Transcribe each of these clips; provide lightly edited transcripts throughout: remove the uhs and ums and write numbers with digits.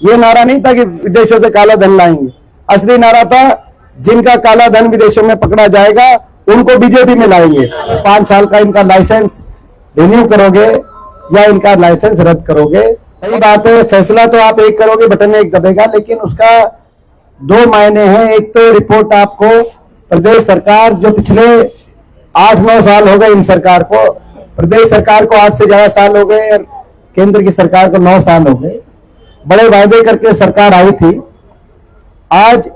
ये नारा नहीं था कि विदेशों से काला धन लाएंगे। असली नारा था जिनका काला धन विदेशों में पकड़ा जाएगा उनको बीजेपी में लाएंगे। 5 साल का इनका लाइसेंस रिन्यू करोगे या इनका लाइसेंस रद्द करोगे। सही बात है, फैसला तो आप एक करोगे, बटन एक दबेगा, लेकिन उसका 2 मायने हैं। एक तो रिपोर्ट आपको प्रदेश सरकार, जो पिछले 8-9 साल हो गए इन सरकार को, प्रदेश सरकार को 8 से ज्यादा साल हो गए और केंद्र की सरकार को 9 साल हो गए, बड़े वायदे करके सरकार आई थी। आज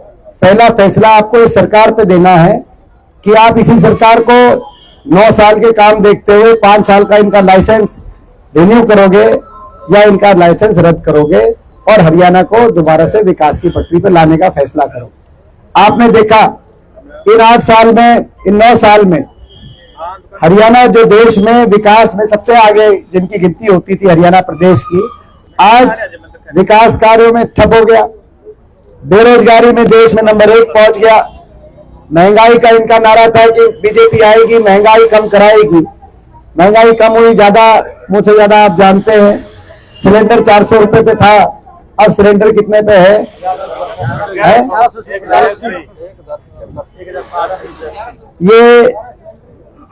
पहला फैसला आपको इस सरकार पे देना है कि आप इसी सरकार को 9 साल के काम देखते हुए 5 साल का इनका लाइसेंस रिन्यू करोगे या इनका लाइसेंस रद्द करोगे और हरियाणा को दोबारा से विकास की पटरी पर लाने का फैसला करो। आपने देखा इन 8 साल में, इन 9 साल में हरियाणा जो देश में विकास में सबसे आगे जिनकी गिनती होती थी हरियाणा प्रदेश की, आज विकास कार्यों में ठप हो गया। बेरोजगारी में देश में नंबर 1 पहुंच गया। महंगाई का इनका नारा था कि बीजेपी आएगी महंगाई कम कराएगी। महंगाई कम हुई ज्यादा, मुझसे ज्यादा आप जानते हैं। सिलेंडर 400 रुपए पे था, अब सिलेंडर कितने पे है? ये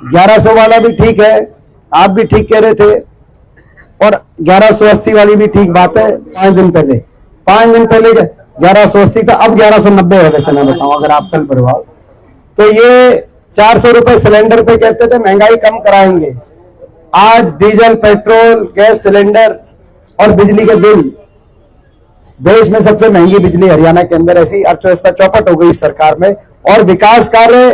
1100 वाला भी ठीक है, आप भी ठीक कह रहे थे, और 1180 वाली भी ठीक बात है। 5 दिन पहले 1180 था, अब 1190 है। वैसे मैं बताऊं, अगर आप कल भरवाओ तो ये 400 रुपए सिलेंडर पे कहते थे महंगाई कम कराएंगे। आज डीजल, पेट्रोल, गैस सिलेंडर और बिजली के बिल, देश में सबसे महंगी बिजली हरियाणा के अंदर। ऐसी अर्थव्यवस्था चौपट हो गई इस सरकार में। और विकास कार्य,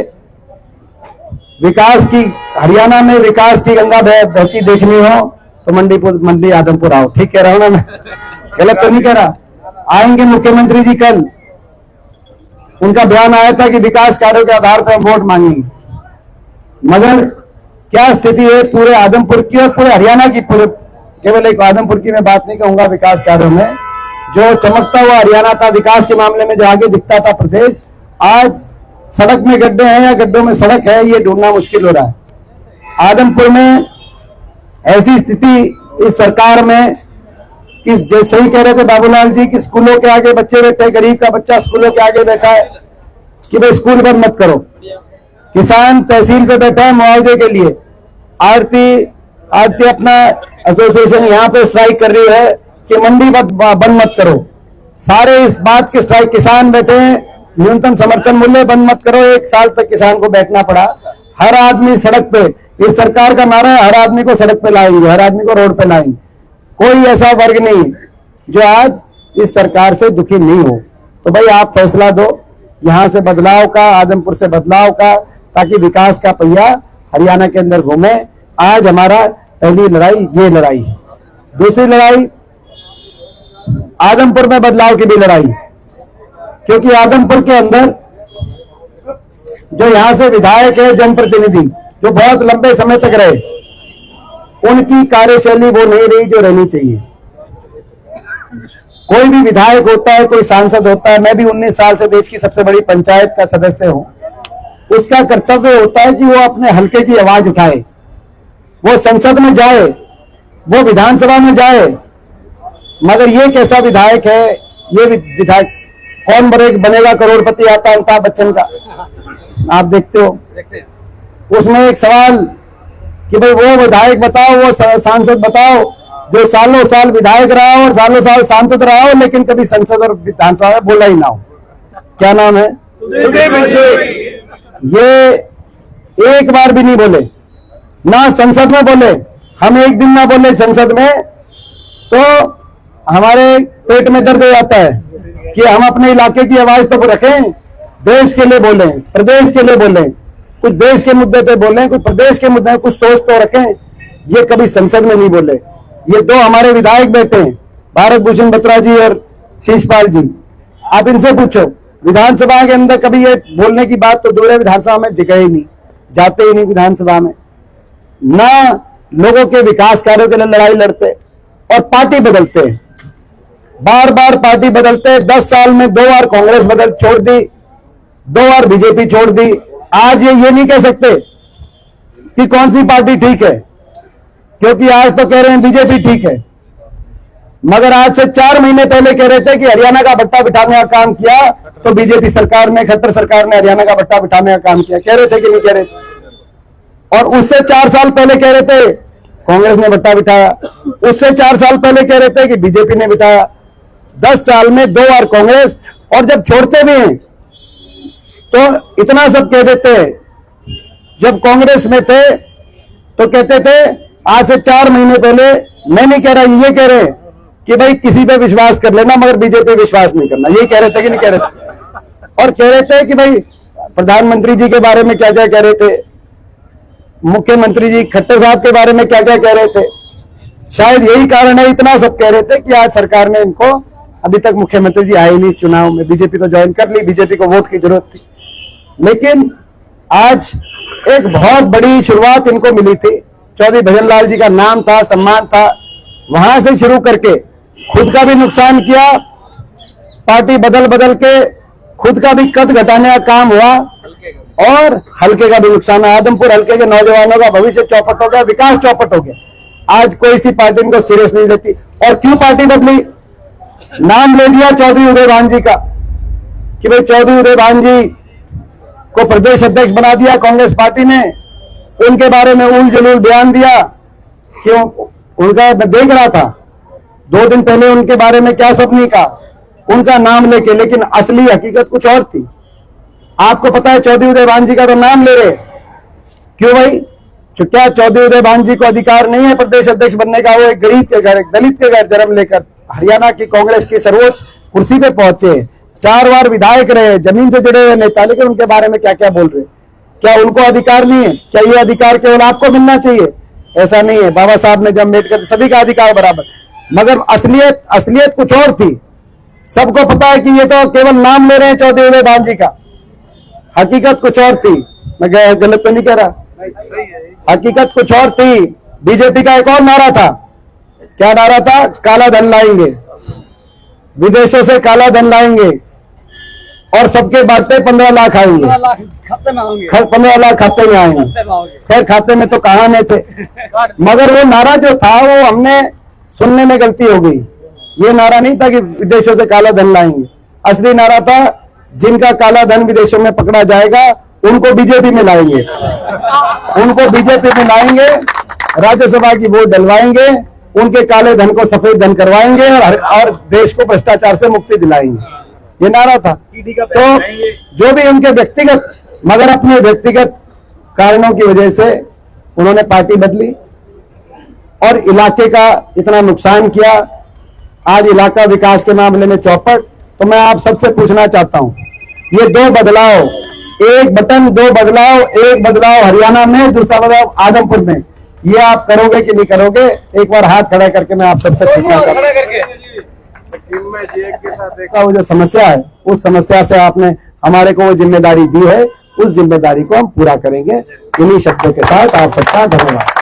विकास की, हरियाणा में विकास की गंगा बहती देखनी हो तो मंडी आदमपुर आओ। ठीक कह रहा हूं ना मैं? गलत तो नहीं कह रहा? आएंगे मुख्यमंत्री जी कल, उनका बयान आया था कि विकास कार्यों के आधार पर वोट मांगेंगे, मगर क्या स्थिति है पूरे आदमपुर की और पूरे हरियाणा की, पूरे, केवल एक आदमपुर की मैं बात नहीं कहूंगा। विकास कार्यों में जो चमकता हुआ हरियाणा था, विकास के मामले में जो आगे दिखता था प्रदेश, आज सड़क में गड्ढे हैं या गड्ढों में सड़क है, ये ढूंढना मुश्किल हो रहा है। आदमपुर में ऐसी स्थिति इस सरकार में कि सही कह रहे थे बाबूलाल जी कि स्कूलों के आगे बच्चे बैठे, गरीब का बच्चा स्कूलों के आगे बैठा है कि भाई स्कूल बंद मत करो। किसान तहसील पे बैठा है मुआवजे के लिए। आरती अपना एसोसिएशन यहाँ पे स्ट्राइक कर रही है कि मंडी बंद मत करो। सारे इस बात के स्ट्राइक, किसान बैठे हैं, न्यूनतम समर्थन मूल्य बंद मत करो। 1 साल तक किसान को बैठना पड़ा। हर आदमी सड़क पे, इस सरकार का नारा है हर आदमी को सड़क पे लाएंगे, हर आदमी को रोड पे लाएंगे। कोई ऐसा वर्ग नहीं जो आज इस सरकार से दुखी नहीं हो। तो भाई आप फैसला दो यहां से बदलाव का, आदमपुर से बदलाव का, ताकि विकास का पहिया हरियाणा के अंदर घूमे। आज हमारा पहली लड़ाई ये लड़ाई है। दूसरी लड़ाई आदमपुर में बदलाव की भी लड़ाई, क्योंकि आदमपुर के अंदर जो यहां से विधायक है, जनप्रतिनिधि जो बहुत लंबे समय तक रहे, उनकी कार्यशैली वो नहीं रही जो रहनी चाहिए। कोई भी विधायक होता है, कोई सांसद होता है, मैं भी 19 साल से देश की सबसे बड़ी पंचायत का सदस्य हूं, उसका कर्तव्य होता है कि वो अपने हल्के की आवाज उठाए, वो संसद में जाए, वो विधानसभा में जाए। मगर ये कैसा विधायक है? ये विधायक कौन बनेगा करोड़पति आता अमिताभ बच्चन का, आप देखते हो। उसमें एक सवाल कि भाई वो विधायक बताओ, वो सांसद बताओ जो सालों साल विधायक रहा हो और सालों साल सांसद रहा हो, लेकिन कभी संसद और विधानसभा में बोला ही ना हो। क्या नाम है? ये एक बार भी नहीं बोले, ना संसद में बोले। हम एक दिन ना बोले संसद में तो हमारे पेट में दर्द हो जाता है कि हम अपने इलाके की आवाज तो रखें, देश के लिए बोलें, प्रदेश के लिए बोलें, कुछ देश के मुद्दे पे बोलें, कुछ प्रदेश के मुद्दे में कुछ सोच तो रखें। ये कभी संसद में नहीं बोले। ये 2 हमारे विधायक बैठे हैं, भारत भूषण बत्रा जी और शीशपाल जी, आप इनसे पूछो, विधानसभा के अंदर कभी ये बोलने की बात तो दूर है, विधानसभा में जगह ही नहीं, जाते ही नहीं विधानसभा में, ना लोगों के विकास कार्यों के लिए लड़ाई लड़ते, और पार्टी बदलते हैं, बार बार पार्टी बदलते हैं। 10 साल में 2 बार कांग्रेस छोड़ दी, 2 बार बीजेपी छोड़ दी। आज ये नहीं कह सकते कि कौन सी पार्टी ठीक है, क्योंकि आज तो कह रहे हैं बीजेपी ठीक है। मगर आज से 4 महीने पहले कह रहे थे कि हरियाणा का भट्टा बिठाने का काम किया तो बीजेपी सरकार ने, खट्टर सरकार ने हरियाणा का भट्टा बिठाने का काम किया। कह रहे थे कि नहीं कह रहे थे? और उससे 4 साल पहले कह रहे थे कांग्रेस ने भट्टा बिठाया, उससे 4 साल पहले कह रहे थे कि बीजेपी ने बिठाया। 10 साल में 2 बार कांग्रेस, और जब छोड़ते भी हैं तो इतना सब कह देते हैं। जब कांग्रेस में थे तो कहते थे, आज से 4 महीने पहले, मैं नहीं कह रहा, ये कह रहे हैं कि भाई किसी पे विश्वास कर लेना मगर बीजेपी पे विश्वास नहीं करना। यही कह रहे थे कि नहीं कह रहे थे? और कह रहे थे कि भाई प्रधानमंत्री जी के बारे में क्या क्या कह रहे थे, मुख्यमंत्री जी खट्टर साहब के बारे में क्या क्या कह रहे थे। शायद यही कारण है, इतना सब कह रहे थे कि आज सरकार ने इनको, अभी तक मुख्यमंत्री जी आए नहीं चुनाव में, बीजेपी तो ज्वाइन कर ली, बीजेपी को वोट की जरूरत थी। लेकिन आज एक बहुत बड़ी शुरुआत इनको मिली थी। चौधरी भजनलाल जी का नाम था, सम्मान था, वहां से शुरू करके खुद का भी नुकसान किया, पार्टी बदल बदल के खुद का भी कद घटाने का काम हुआ, और हल्के का भी नुकसान है। आदमपुर हल्के के नौजवानों का भविष्य चौपट हो गया, विकास चौपट हो गया। आज कोई सी पार्टी इनको सीरियस नहीं लेती। और क्यों पार्टी बदली? नाम ले दिया चौधरी उदयभान जी का कि भाई चौधरी उदयभान जी को प्रदेश अध्यक्ष बना दिया कांग्रेस पार्टी ने। उनके बारे में उल जलूल बयान दिया। क्यों? उनका मैं देख रहा था 2 दिन पहले उनके बारे में क्या सब नहीं कहा, उनका नाम लेके, लेकिन असली हकीकत कुछ और थी। आपको पता है चौधरी उदयभान जी का तो नाम ले रहे, क्यों भाई? क्या चौधरी उदयभान जी को अधिकार नहीं है प्रदेश अध्यक्ष बनने का? वो एक गरीब के घर, एक दलित के घर जन्म लेकर हरियाणा की कांग्रेस की सर्वोच्च कुर्सी पे पहुंचे, 4 बार विधायक रहे, जमीन से जुड़े हुए नेता, लेकिन उनके बारे में क्या क्या बोल रहे? क्या उनको अधिकार नहीं है? क्या ये अधिकार केवल आपको मिलना चाहिए? ऐसा नहीं है। बाबा साहब ने जब अम्बेडकर, सभी का अधिकार बराबर, मगर असलियत कुछ और थी। सबको पता है कि ये तो केवल नाम ले रहे हैं चौधरी उदयभान जी का, हकीकत कुछ और थी। मैं गलत तो नहीं कह रहा, हकीकत कुछ और थी। बीजेपी का एक और नारा था, क्या नारा था? काला धन लाएंगे, विदेशों से काला धन लाएंगे और सबके बांटते 15 लाख आएंगे, 15 लाख खाते में आएंगे। खैर खाते में तो कहाँ में थे, मगर वो नारा जो था वो हमने सुनने में गलती हो गई। ये नारा नहीं था कि विदेशों से काला धन लाएंगे, असली नारा था जिनका काला धन विदेशों में पकड़ा जाएगा उनको बीजेपी में लाएंगे, उनको बीजेपी में लाएंगे, राज्यसभा की वोट डलवाएंगे, उनके काले धन को सफेद धन करवाएंगे और देश को भ्रष्टाचार से मुक्ति दिलाएंगे। ये नारा था। तो जो भी उनके व्यक्तिगत, मगर अपने व्यक्तिगत कारणों की वजह से उन्होंने पार्टी बदली और इलाके का इतना नुकसान किया। आज इलाका विकास के मामले में चौपट। तो मैं आप सबसे पूछना चाहता हूं, ये 2 बदलाव, एक बटन 2 बदलाव, एक बदलाव हरियाणा में, दूसरा बदलाव आदमपुर में, ये आप करोगे कि नहीं करोगे? एक बार हाथ खड़ा करके मैं आप सबसे पूछना चाहता हूं। वो जो समस्या है, उस समस्या से आपने हमारे को वो जिम्मेदारी दी है, उस जिम्मेदारी को हम पूरा करेंगे। इन्हीं शब्दों के साथ आप सबका धन्यवाद।